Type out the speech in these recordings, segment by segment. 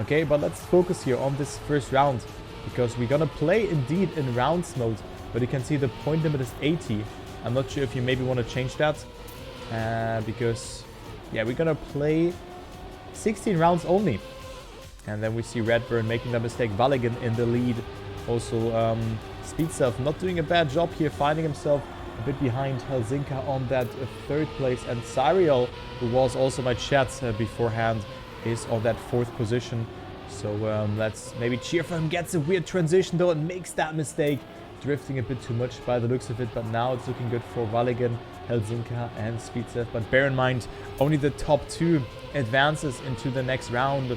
Okay, but let's focus here on this first round, because we're gonna play indeed in rounds mode, but you can see the point limit is 80. I'm not sure if you maybe want to change that, because yeah, we're gonna play 16 rounds only. And then we see Redburn making that mistake, Valigan in the lead. Also, Speedself not doing a bad job here, finding himself a bit behind Helsinka on that third place. And Cyriel, who was also my chat beforehand, is on that fourth position. So let's maybe cheer for him. Gets a weird transition though and makes that mistake. Drifting a bit too much by the looks of it, but now it's looking good for Valigan, Helsinka and Speedself. But bear in mind, only the top 2 advances into the next round.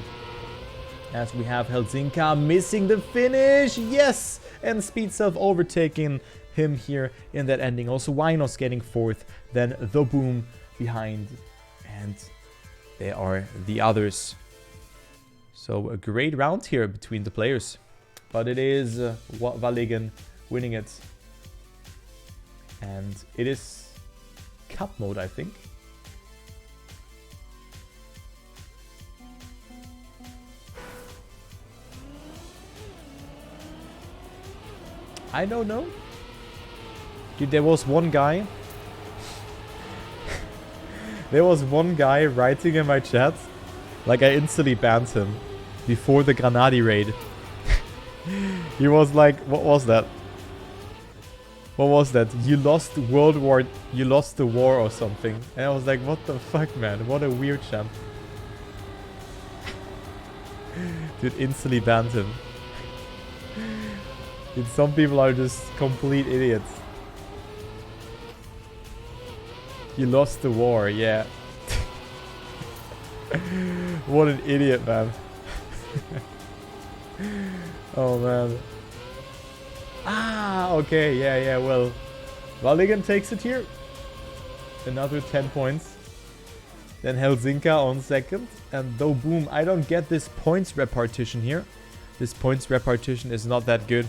As we have Helsinka missing the finish. Yes! And Speedself overtaking him here in that ending. Also Winos getting 4th. Then The Boom behind. And there are the others. So a great round here between the players. But it is Valigan winning it. And it is cup mode, I think. I don't know. Dude, there was one guy. There was one guy writing in my chat. Like, I instantly banned him before the Granadi raid. He was like, what was that? What was that? You lost World War... You lost the war or something. And I was like, what the fuck, man? What a weird chat. Dude, instantly banned him. Dude, some people are just complete idiots. You lost the war, yeah. What an idiot, man. Oh, man. Ah, okay, yeah, well. Valigan takes it here. Another 10 points. Then Helsinka on second. And though boom, I don't get this points repartition here. This points repartition is not that good.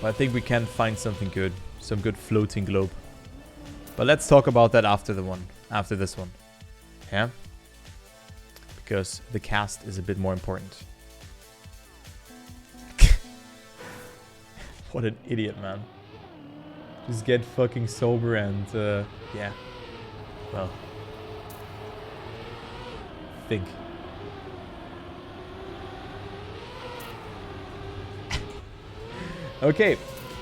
But I think we can find something good. Some good floating globe. But let's talk about that after this one. Yeah? Because the cast is a bit more important. What an idiot, man. Just get fucking sober and, yeah. Well. Think. Okay,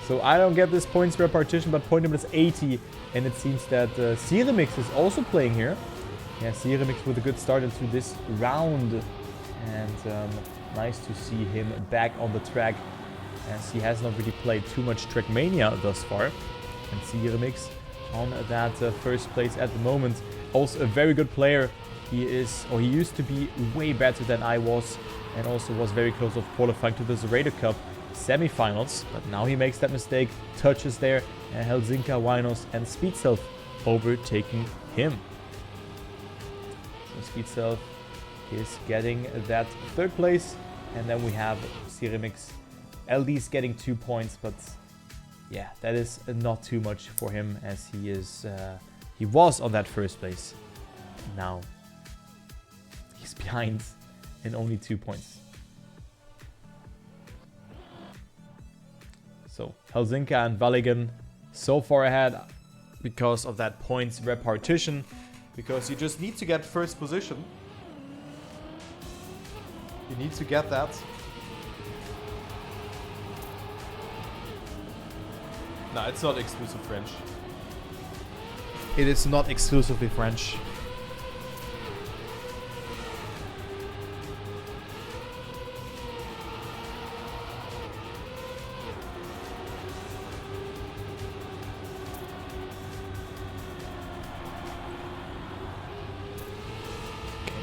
so I don't get this points repartition, but point limit is 80. And it seems that Ceremix is also playing here. Yeah, Ceremix with a good start into this round. And nice to see him back on the track, as he has not really played too much Trackmania thus far. And Ceremix on that first place at the moment. Also a very good player. He used to be way better than I was. And also was very close of qualifying to the Prodigy Cup semifinals, but now he makes that mistake, touches there, and Helsinka, Winos, and Speedself overtaking him. So Speedself is getting that third place, and then we have Ceremix LD's getting 2 points, but yeah, that is not too much for him, as he was on that first place. Now he's behind in only 2 points. So Helsinka and Valigan so far ahead because of that points repartition, because you just need to get first position. You need to get that. No, it's not exclusive French. It is not exclusively French.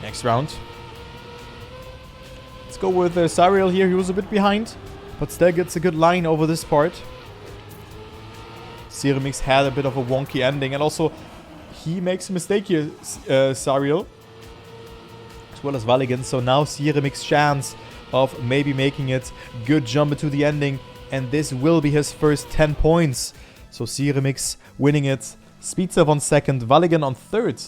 Next round. Let's go with Cyriel here. He was a bit behind, but still gets a good line over this part. Ceremix had a bit of a wonky ending, and also he makes a mistake here, Cyriel, as well as Valigan. So now Ceremix's chance of maybe making it. Good jump into the ending, and this will be his first 10 points. So Ceremix winning it. Speedself on second, Valigan on third.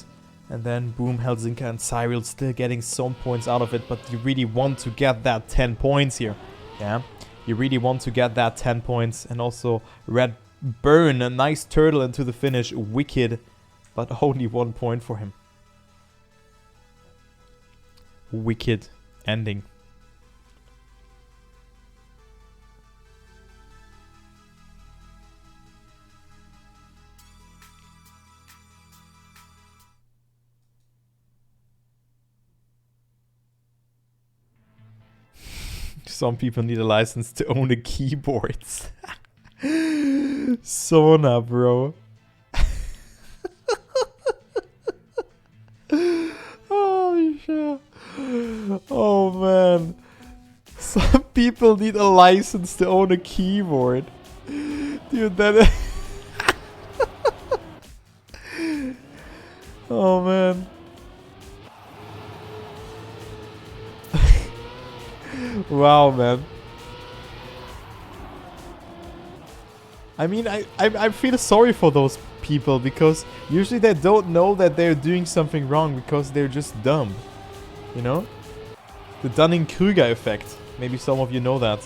And then boom, Helsinki and Cyril still getting some points out of it, but you really want to get that 10 points here. Yeah, you really want to get that 10 points. And also Red Burn, a nice turtle into the finish. Wicked, but only 1 point for him. Wicked ending. Some people need a license to own a keyboard. Sona, bro. Oh, shit. Oh, man. Some people need a license to own a keyboard. Dude, that... Oh, man. Wow, man. I mean, I feel sorry for those people because usually they don't know that they're doing something wrong because they're just dumb. You know? The Dunning-Kruger effect. Maybe some of you know that.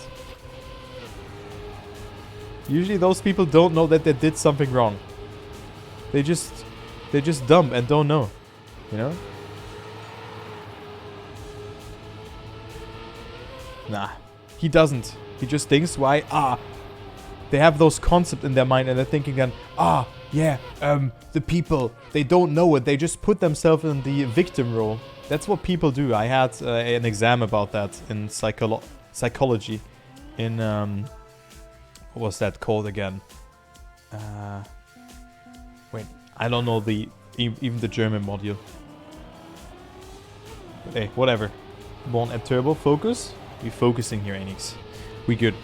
Usually those people don't know that they did something wrong. They're just dumb and don't know. You know? Nah, he doesn't. He just thinks why, they have those concepts in their mind and they're thinking then, yeah, the people, they don't know it. They just put themselves in the victim role. That's what people do. I had an exam about that in psychology. In, what was that called again? Wait, I don't know even the German module. But hey, whatever. One at turbo, focus. We're focusing here, Enix. We good.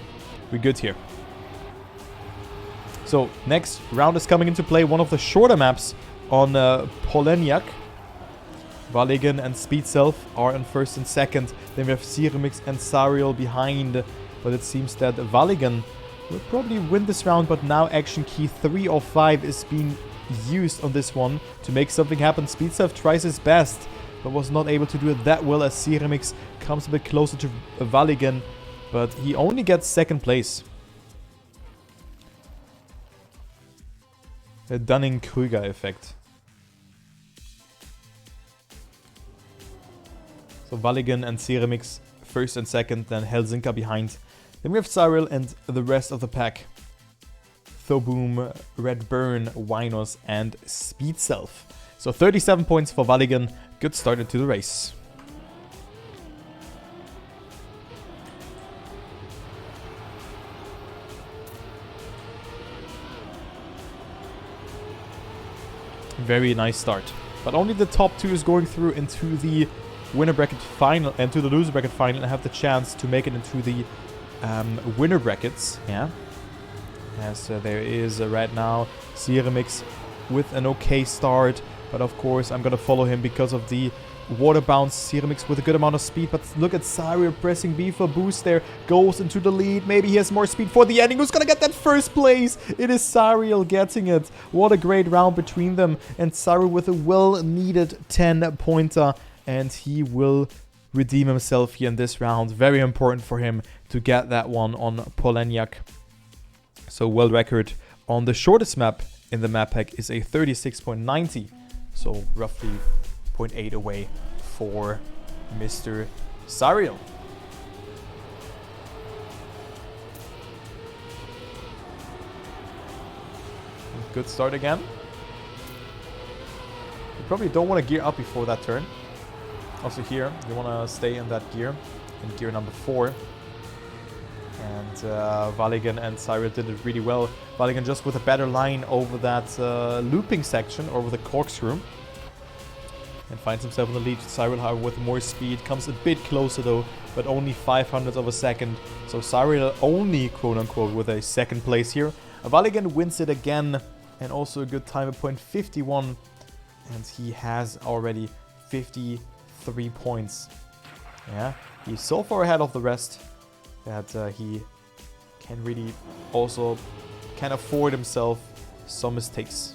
We good here. So, next round is coming into play. One of the shorter maps on Poleniak. Valigan and Speedself are in first and second. Then we have Sirimix and Sariel behind. But it seems that Valigan will probably win this round. But now action key 3 or 5 is being used on this one to make something happen. Speedself tries his best, but was not able to do it that well as Sirimix comes a bit closer to Valigan, but he only gets second place. The Dunning-Kruger effect. So Valigan and Sirimix first and second, then Helsinki behind. Then we have Cyril and the rest of the pack. Thoboom, Red Burn, Winos and Speedself. So 37 points for Valigan. Good start into the race. Very nice start. But only the top 2 is going through into the winner bracket final and to the loser bracket final and have the chance to make it into the winner brackets. Yeah. As there is right now Sirimix with an okay start. But of course, I'm going to follow him because of the water bounce. Sirimix with a good amount of speed. But look at Cyril pressing B for boost there. Goes into the lead. Maybe he has more speed for the ending. Who's going to get that first place? It is Cyril getting it. What a great round between them. And Cyril with a well-needed 10-pointer. And he will redeem himself here in this round. Very important for him to get that one on Poleniak. So world record on the shortest map in the map pack is a 36.90. So roughly 0.8 away for Mr. Cyril. Good start again. You probably don't want to gear up before that turn. Also here, you want to stay in that gear, in gear number 4. And Valigan and Cyril did it really well. Valigan just with a better line over that looping section, over the corkscrew. And finds himself in the lead. Cyril, however, with more speed, comes a bit closer though, but only 0.05 of a second. So Cyril only, quote-unquote, with a second place here. Valigan wins it again, and also a good time at 0.51. And he has already 53 points. Yeah, he's so far ahead of the rest that he can really also can afford himself some mistakes.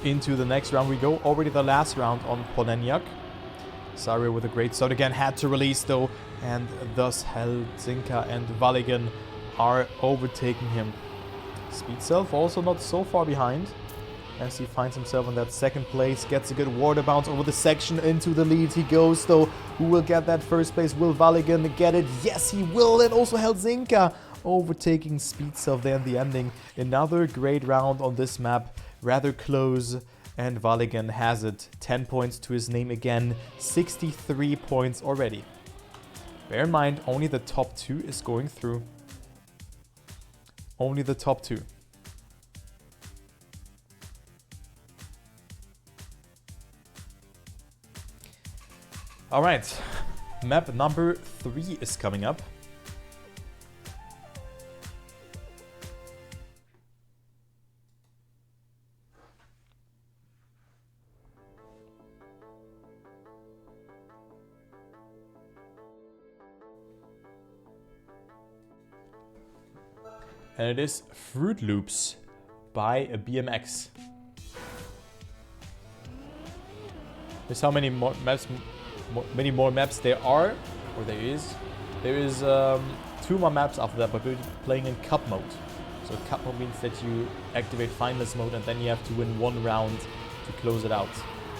into the next round we go. Already the last round on Poleniak. Sario with a great start again. Had to release though. And thus Helsinka and Valigan are overtaking him. Speed Self also not so far behind, as he finds himself in that second place. Gets a good water bounce over the section. Into the lead he goes though. Who will get that first place? Will Valigan get it? Yes, he will. And also Helsinka overtaking Speed Self there in the ending. Another great round on this map. Rather close. And Valigan has it. 10 points to his name again. 63 points already. Bear in mind, only the top 2 is going through. Only the top 2. Alright, map number 3 is coming up. And it is Fruit Loops by BMX. Here's how many more maps there are, or there is. There is 2 more maps after that, but we're playing in Cup mode. So Cup mode means that you activate Finalist mode and then you have to win 1 round to close it out.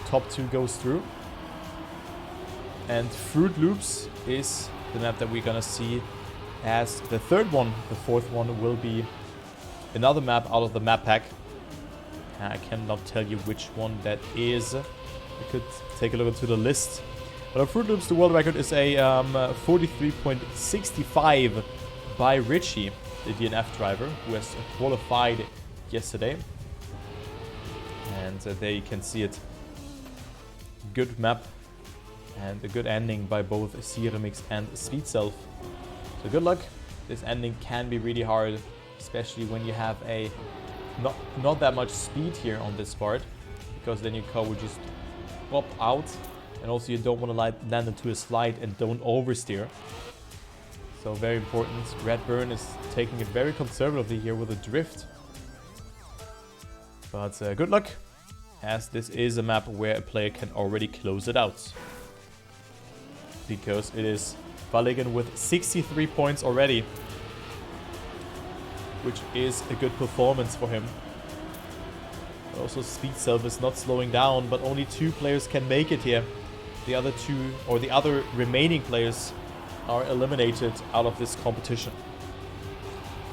Top 2 goes through. And Fruit Loops is the map that we're gonna see as the third one. The fourth one will be another map out of the map pack. I cannot tell you which one that is. We could take a look into the list. But on Fruit Loops, the world record is a 43.65 by Richie, the DNF driver, who has qualified yesterday. And there you can see it. Good map and a good ending by both Ceremix and Speed Self. So good luck. This ending can be really hard, especially when you have a not that much speed here on this part, because then your car will just pop out, and also you don't want to land into a slide and don't oversteer. So very important. Redburn is taking it very conservatively here with a drift. But good luck, as this is a map where a player can already close it out. Because it is Valigan with 63 points already, which is a good performance for him. Also, Speed Self is not slowing down, but only 2 players can make it here. The other 2, or the other remaining players, are eliminated out of this competition.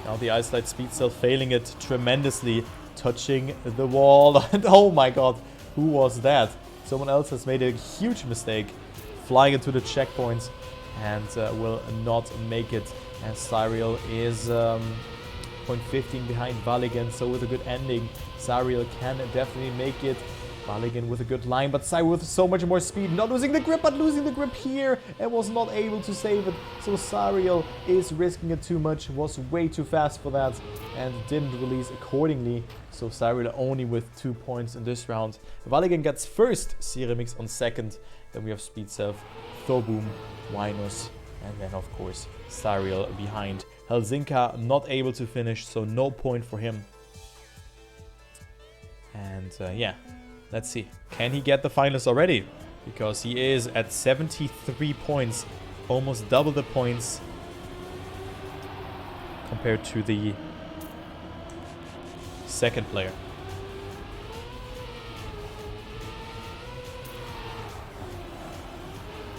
Now the Ice Light Speed Self failing it tremendously, touching the wall. And oh my god, who was that? Someone else has made a huge mistake, flying into the checkpoint, and will not make it. And Cyriel is 0.15 behind Valigan, so with a good ending, Cyriel can definitely make it. Valigan with a good line, but Cyriel with so much more speed, not losing the grip, but losing the grip here, and was not able to save it. So Cyriel is risking it too much, was way too fast for that, and didn't release accordingly. So Cyriel only with 2 points in this round. Valigan gets first, Ceremix on second, then we have Speed Self, Thoboom, Winus, and then of course Cyriel behind. Helsinka not able to finish, so no point for him. And yeah, let's see. Can he get the finals already? Because he is at 73 points, almost double the points compared to the second player.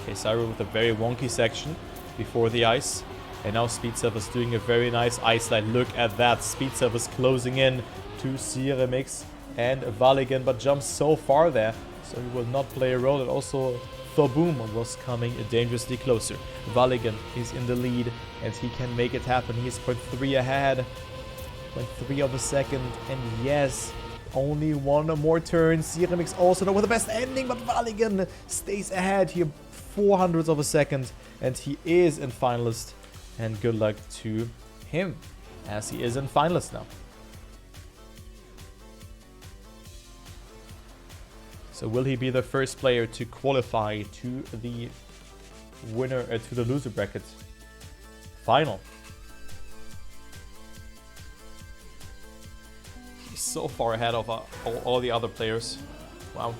Okay, Cyriel with a very wonky section before the ice. And now Speed Self is doing a very nice ice slide. Look at that. Speed Self is closing in to Ceremix and Valigan, but jumps so far there, so he will not play a role. And also Thoboom was coming dangerously closer. Valigan is in the lead, and he can make it happen. He's 0.3 ahead. 0.3 of a second, and yes, only 1 more turn. Ceremix also not with the best ending, but Valigan stays ahead here 0.04 of a second, and he is in finalist. And good luck to him, as he is in finalist now. So will he be the first player to qualify to the winner, to the loser bracket final? so far ahead of all the other players. Wow.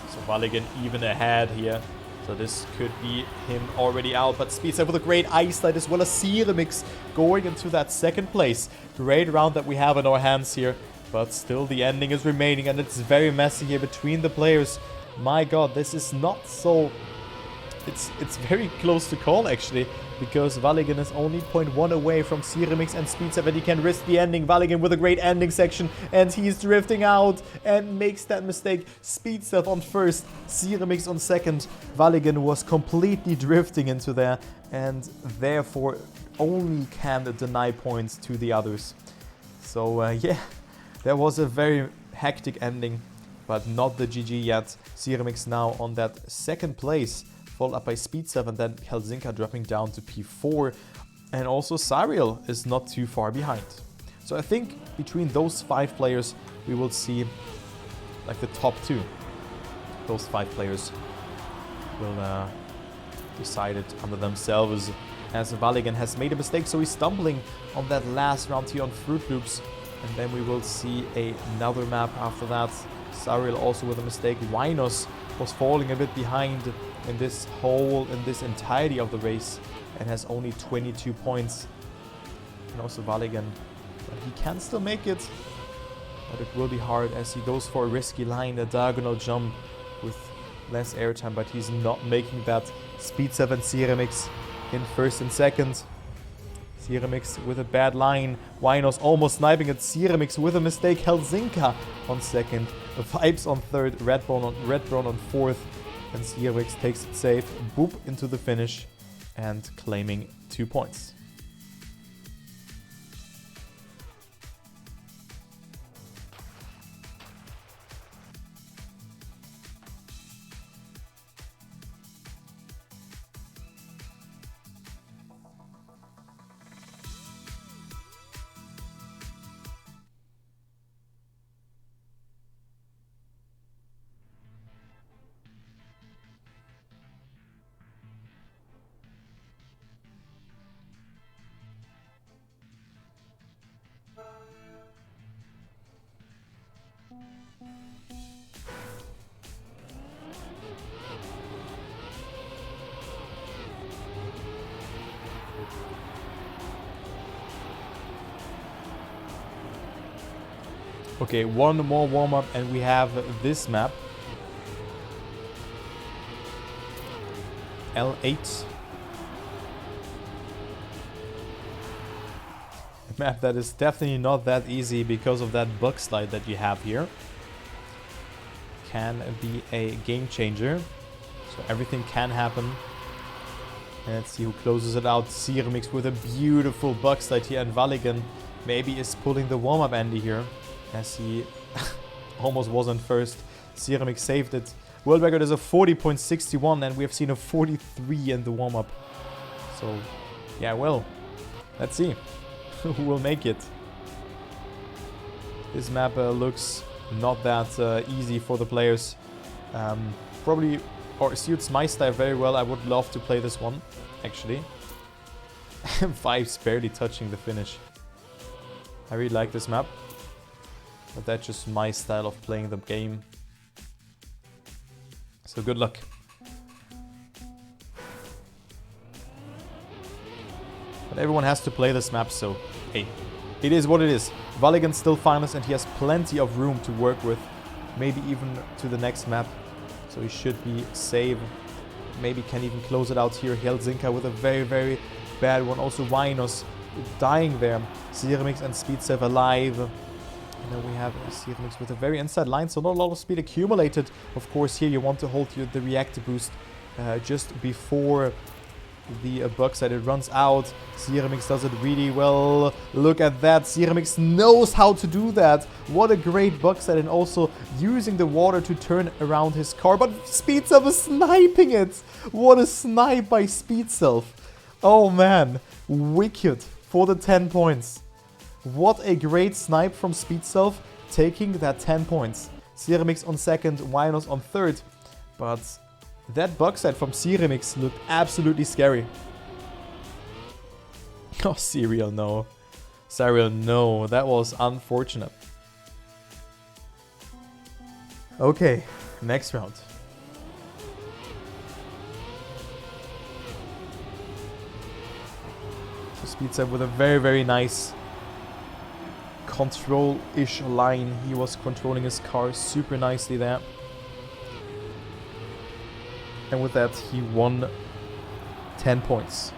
So Valigan even ahead here. So this could be him already out. But Speedstep with a great ice slide as well as Ceremix going into that second place. Great round that we have in our hands here. But still the ending is remaining and it's very messy here between the players. My god, this is not so... It's very close to call actually. Because Valigan is only 0.1 away from Ceremix and Speedstep, and he can risk the ending. Valigan with a great ending section, and he's drifting out and makes that mistake. Speedstep on first, Ceremix on second. Valigan was completely drifting into there, and therefore only can deny points to the others. So yeah, that was a very hectic ending, but not the GG yet. Ceremix now on that second place, followed up by Speedstep, and then Helsinka dropping down to P4. And also Cyriel is not too far behind. So I think between those 5 players, we will see like the top 2. Those 5 players will decide it under themselves, as Valigan has made a mistake, so he's stumbling on that last round here on Fruit Loops. And then we will see another map after that. Cyriel also with a mistake. Winos was falling a bit behind in this entirety of the race and has only 22 points. And also Valigan, but he can still make it, but it will be hard as he goes for a risky line, a diagonal jump with less airtime, but he's not making that. Speedstep and Ceremix in first and second. Ceremix with a bad line. Winos almost sniping at Ceremix with a mistake. Helsinka on second. Vibes on third. Redbone on fourth. And Ceremix takes it safe. Boop into the finish and claiming 2 points. Okay, one more warm-up and we have this map. L8. A map that is definitely not that easy because of that bug slide that you have here. Can be a game changer. So everything can happen. And let's see who closes it out. Ceremix with a beautiful bug slide here, and Valigan maybe is pulling the warm-up Andy here, as he almost wasn't first. Ceremix saved it. World record is a 40.61 and we have seen a 43 in the warm-up. So, yeah, well, let's see who will make it. This map looks not that easy for the players. Probably, or suits my style very well. I would love to play this one, actually. Vibes barely touching the finish. I really like this map. But that's just my style of playing the game. So good luck. But everyone has to play this map, so hey, it is what it is. Valigan's still finalist and he has plenty of room to work with. Maybe even to the next map. So he should be safe. Maybe can even close it out here. Helsinka with a very, very bad one. Also Winos dying there. Ceremix and Speedstep alive. And then we have Ceremix with a very inside line, so not a lot of speed accumulated. Of course, here you want to hold the reactor boost just before the bug set. It runs out. Ceremix does it really well. Look at that. Ceremix knows how to do that. What a great bug set, and also using the water to turn around his car. But Speedself is sniping it. What a snipe by Speedself. Oh man, wicked for the 10 points. What a great snipe from Speedself, taking that 10 points. Ceremix on second, Winos on third. But that bug set from Ceremix looked absolutely scary. Oh, Serial, no. Serial, no. That was unfortunate. Okay, next round. So Speedself with a very, very nice control-ish line. He was controlling his car super nicely there. And with that, he won 10 points.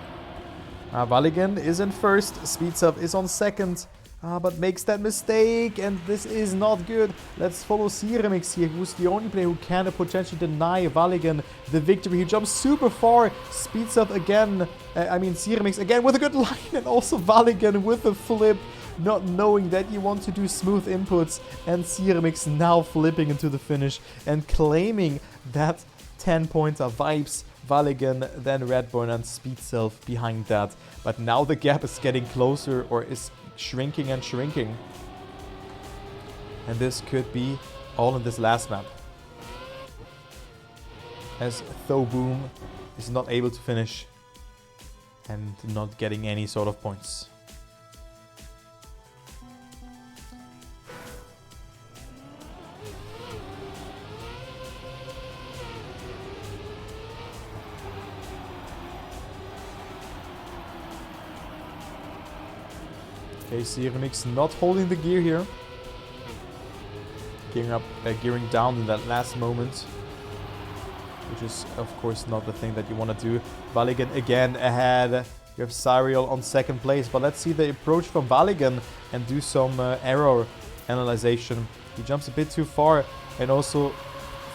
Valigan is in first. Speedself is on second. But makes that mistake. And this is not good. Let's follow Ceremix here, who's the only player who can potentially deny Valigan the victory. He jumps super far. Speedself again. Ceremix again with a good line. And also Valigan with a flip. Not knowing that you want to do smooth inputs. And Ceremix now flipping into the finish. And claiming that 10-pointer. Vibes, Valigan, then Redburn and Speedself behind that. But now the gap is getting closer, or is shrinking and shrinking. And this could be all in this last map. As Thoboom is not able to finish and not getting any sort of points. Okay, Ceremix not holding the gear here. Gearing down in that last moment. Which is, of course, not the thing that you want to do. Valigan again ahead. You have Cyriel on second place. But let's see the approach from Valigan and do some error analyzation. He jumps a bit too far and also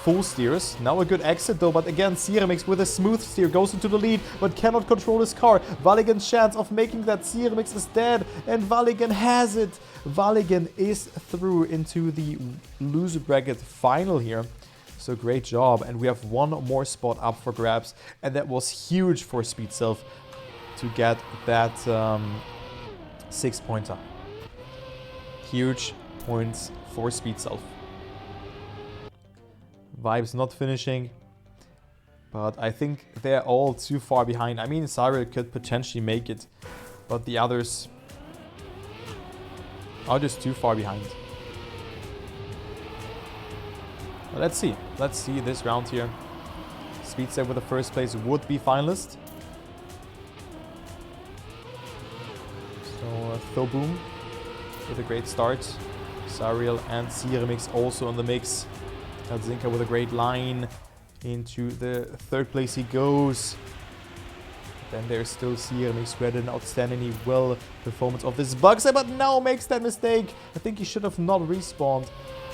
full steers. Now a good exit though, but again Ceremix with a smooth steer goes into the lead but cannot control his car. Valigan's chance of making that Ceremix is dead, and Valigan has it. Valigan is through into the loser bracket final here. So great job, and we have one more spot up for grabs, and that was huge for Speedself to get that 6-pointer. Huge points for Speedself. Vibes not finishing, but I think they're all too far behind. I mean, Cyril could potentially make it, but the others are just too far behind. But let's see. Let's see this round here. Speedself with the first place would be finalist. So Thoboom with a great start. Cyril and Ceremix also in the mix. Helzinka with a great line. Into the third place he goes. Then there's still Ceremix who had an outstandingly well performance of this bug set, but now makes that mistake. I think he should have not respawned.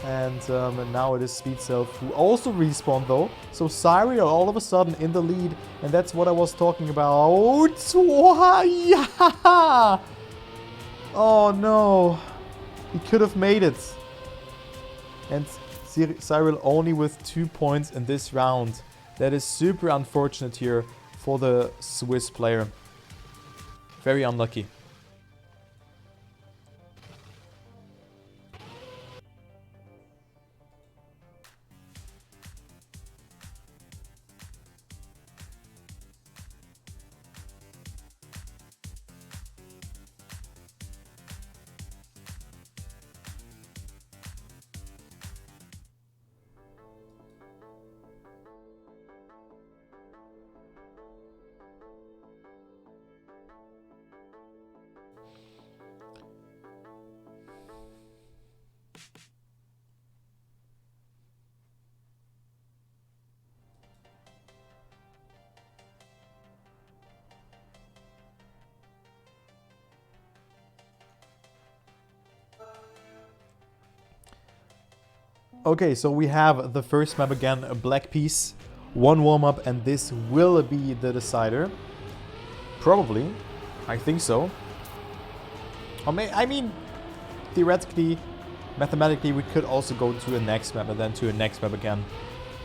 And now it is Speedself who also respawned though. So Cyril all of a sudden in the lead. And that's what I was talking about. Oh no. He could have made it. And Cyril only with 2 points in this round. That is super unfortunate here for the Swiss player. Very unlucky. Okay, so we have the first map again, a black piece, one warm-up, and this will be the decider. Probably. I think so. I mean, theoretically, mathematically, we could also go to a next map and then to a next map again.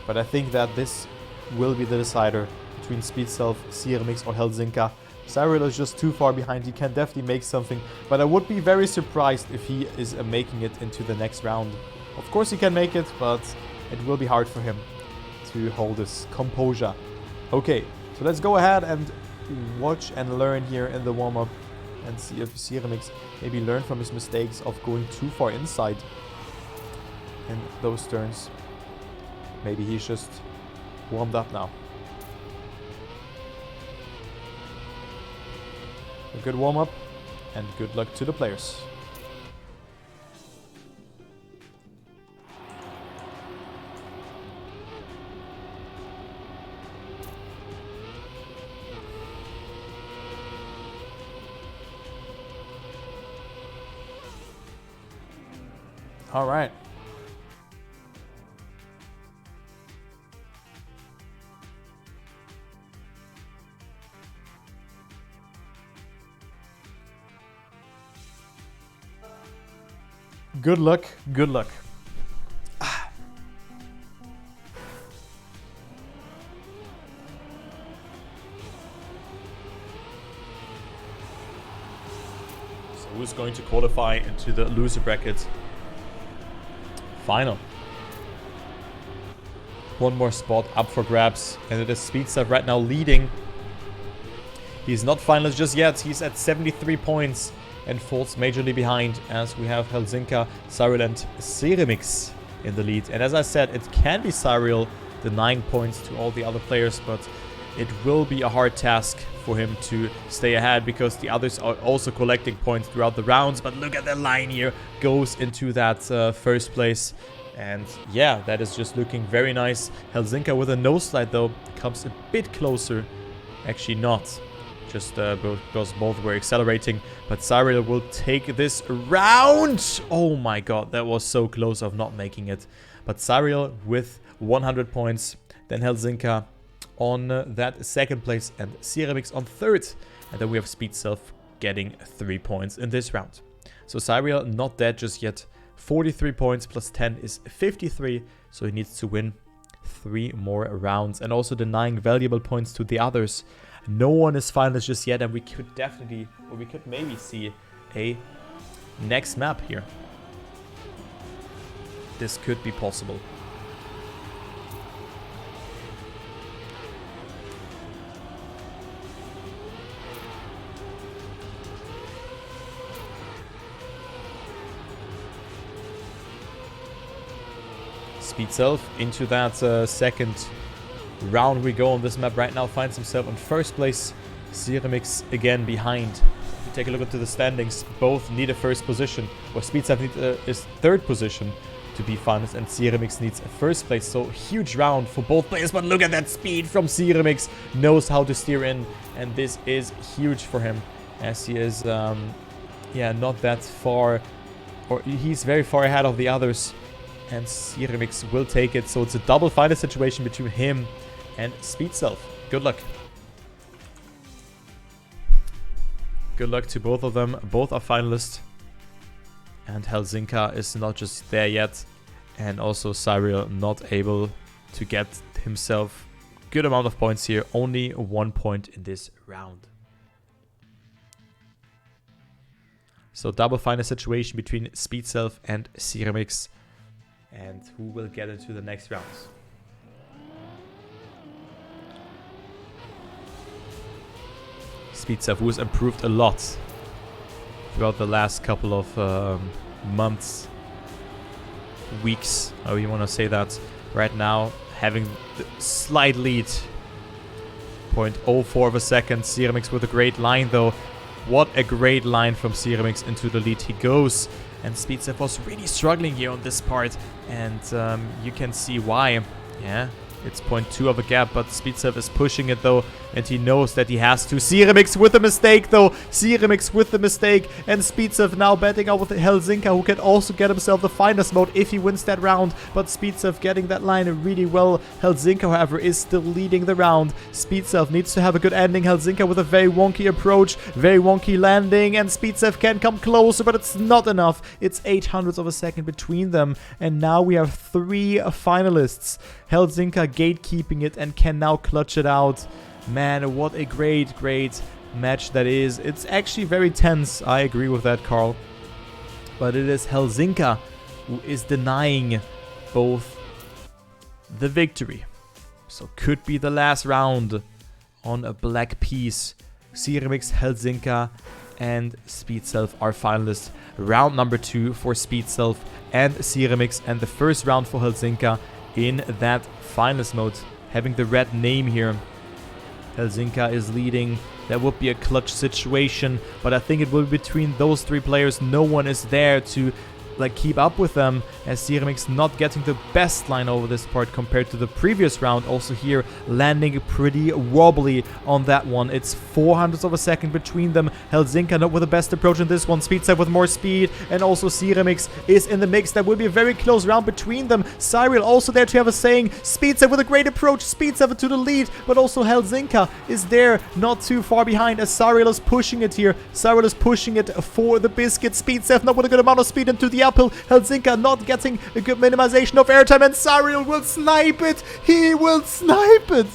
But I think that this will be the decider between Speedself, Ceremix or Helzinka. Cyril is just too far behind. He can definitely make something, but I would be very surprised if he is making it into the next round. Of course he can make it, but it will be hard for him to hold his composure. Okay, so let's go ahead and watch and learn here in the warm-up and see if Ceremix maybe learned from his mistakes of going too far inside in those turns. Maybe he's just warmed up now. A good warm-up and good luck to the players. All right. Good luck. Good luck. So who's going to qualify into the loser bracket? Final. One more spot up for grabs, and it is Speedstuff right now leading. He's not finalist just yet. He's at 73 points and falls majorly behind, as we have Helsinka, Cyril and Ceremix in the lead. And as I said, it can be Cyril denying points to all the other players, but it will be a hard task for him to stay ahead because the others are also collecting points throughout the rounds. But look at the line here, goes into that first place. And yeah, that is just looking very nice. Helsinka with a no slide though comes a bit closer. Actually not, just because both were accelerating. But Cyril will take this round. Oh my god, that was so close of not making it. But Cyril with 100 points, then Helsinka on that second place and Ceremix on third. And then we have Speedself getting 3 points in this round. So Cyril not dead just yet. 43 points plus 10 is 53. So he needs to win 3 more rounds and also denying valuable points to the others. No one is finalist just yet, and we could definitely, or we could maybe see a next map here. This could be possible. Speedself into that second round we go on this map right now. Finds himself in first place. Ceremix again behind. If you take a look into the standings, both need a first position. Or Speedself needs his third position to be finalist, and Ceremix needs a first place. So huge round for both players. But look at that speed from Ceremix. Knows how to steer in, and this is huge for him, as he is yeah, not that far, or he's very far ahead of the others. And Ceremix will take it. So it's a double final situation between him and Speedself. Good luck. Good luck to both of them. Both are finalists. And Helsinka is not just there yet. And also Cyril not able to get himself good amount of points here. Only 1 point in this round. So double final situation between Speedself and Ceremix. And who will get into the next rounds? Speedself, who has improved a lot throughout the last couple of months, weeks, however you want to say that. Right now, having the slight lead, 0.04 of a second. Ceremix with a great line though. What a great line from Ceremix into the lead he goes. And Speedself was really struggling here on this part. And you can see why. Yeah, it's 0.2 of a gap, but Speedself is pushing it though. And he knows that he has to. Ceremix with a mistake though. Ceremix with the mistake. And Speedself now betting out with Helsinka, who can also get himself the finals mode if he wins that round. But Speedself getting that line really well. Helsinka, however, is still leading the round. Speedself needs to have a good ending. Helsinka with a very wonky approach. Very wonky landing. And Speedself can come closer, but it's not enough. It's 800ths of a second between them. And now we have 3 finalists. Helsinka gatekeeping it and can now clutch it out. Man, what a great match that is. It's actually very tense. I agree with that, Carl. But it is Helsinka who is denying both the victory. So could be the last round on a black piece. Ceremix, Helsinka, and Speedself are finalists. Round number 2 for Speedself and Ceremix, and the first round for Helsinka in that finalist mode. Having the red name here. Helsinka is leading. That would be a clutch situation, but I think it will be between those 3 players. No one is there to keep up with them, as Ceremix not getting the best line over this part compared to the previous round. Also here landing pretty wobbly on that one. It's 400ths of a second between them. Helsinka not with the best approach in this one. Speedself with more speed, and also Ceremix is in the mix. That will be a very close round between them. Cyril also there to have a saying. Speedself with a great approach. Speedself to the lead, but also Helsinka is there not too far behind, as Cyril is pushing it here. Cyril is pushing it for the biscuit. Speedself not with a good amount of speed into the uphill. Helsinka not getting a good minimization of airtime, and Cyril will snipe it. He will snipe it.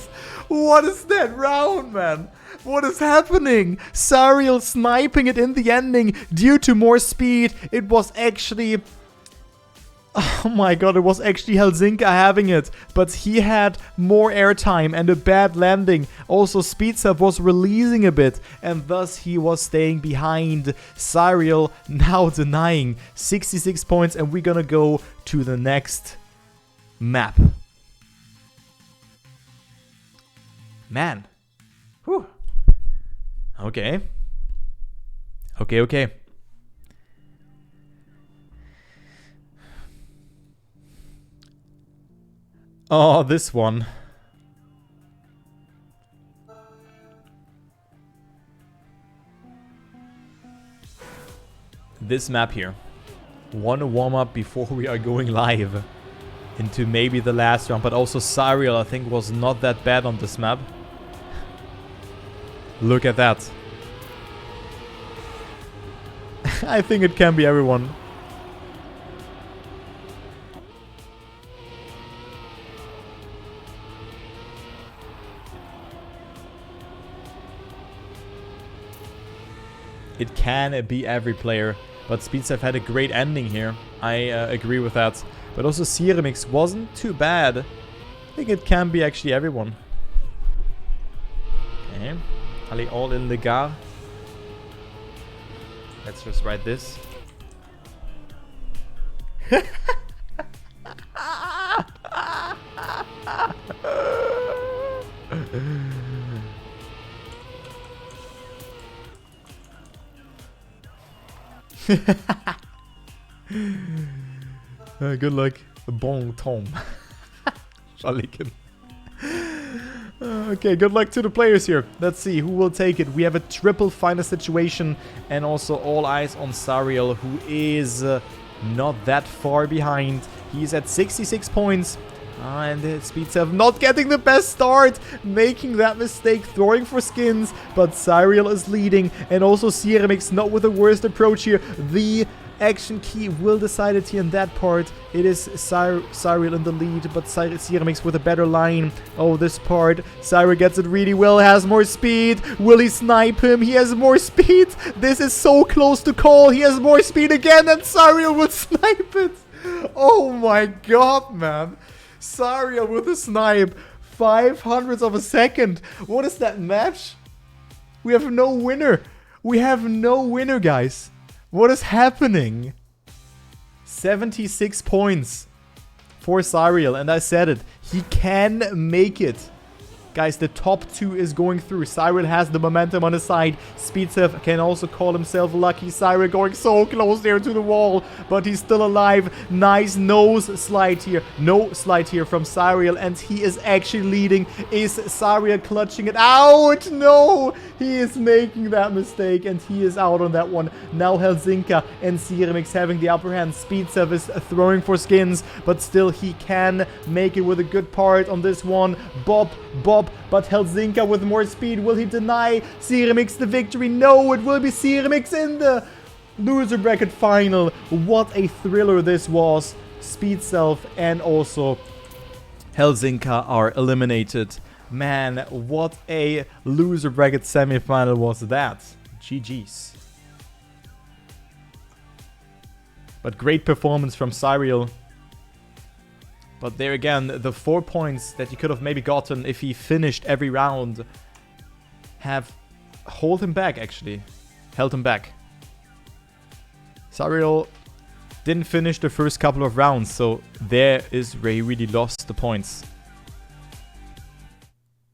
What is that round, man? What is happening? Cyril sniping it in the ending due to more speed. It was actually... Oh my god, it was actually Helsinka having it, but he had more airtime and a bad landing. Also, Speedself was releasing a bit, and thus he was staying behind. Cyril now denying 66 points, and we're gonna go to the next map. Man. Whew. Okay. Okay. Oh, this one. This map here. One warm-up before we are going live into maybe the last round. But also Cyril, I think, was not that bad on this map. Look at that. I think it can be everyone. It can be every player, but Speedself had a great ending here. I agree with that. But also Ceremix wasn't too bad. I think it can be actually everyone. Okay. Allez, all in the gare. Let's just write this. Good luck. Bon tom. Schaliken. Okay, good luck to the players here. Let's see who will take it. We have a triple final situation, and also all eyes on Cyril, who is not that far behind. He's at 66 points. And Speedself not getting the best start, making that mistake, throwing for skins, but Cyril is leading, and also Ceremix not with the worst approach here. The action key will decide it here in that part. It is Cyril in the lead, but Ceremix with a better line. Oh, this part, Cyril gets it really well, has more speed. Will he snipe him? He has more speed. This is so close to call. He has more speed again, and Cyril will snipe it. Oh my god, man. Cyril with a snipe. 500ths of a second. What is that match? We have no winner. We have no winner, guys. What is happening? 76 points for Cyril, and I said it. He can make it. Guys, the top 2 is going through. Cyril has the momentum on his side. Speedself can also call himself lucky. Cyril going so close there to the wall, but he's still alive. Nice nose slide here. No slide here from Cyril, and he is actually leading. Is Cyril clutching it out? No! He is making that mistake, and he is out on that one. Now Helsinka and Ceremix having the upper hand. Speedself is throwing for skins, but still he can make it with a good part on this one. Bob, but Helsinka with more speed. Will he deny Ceremix the victory? No, it will be Ceremix in the loser bracket final. What a thriller this was. Speedself and also Helsinka are eliminated. Man, what a loser bracket semifinal was that. GG's. But great performance from Cyril. But there again, the 4 points that he could have maybe gotten if he finished every round have held him back, actually. Held him back. Cyril didn't finish the first couple of rounds, so there is where he really lost the points.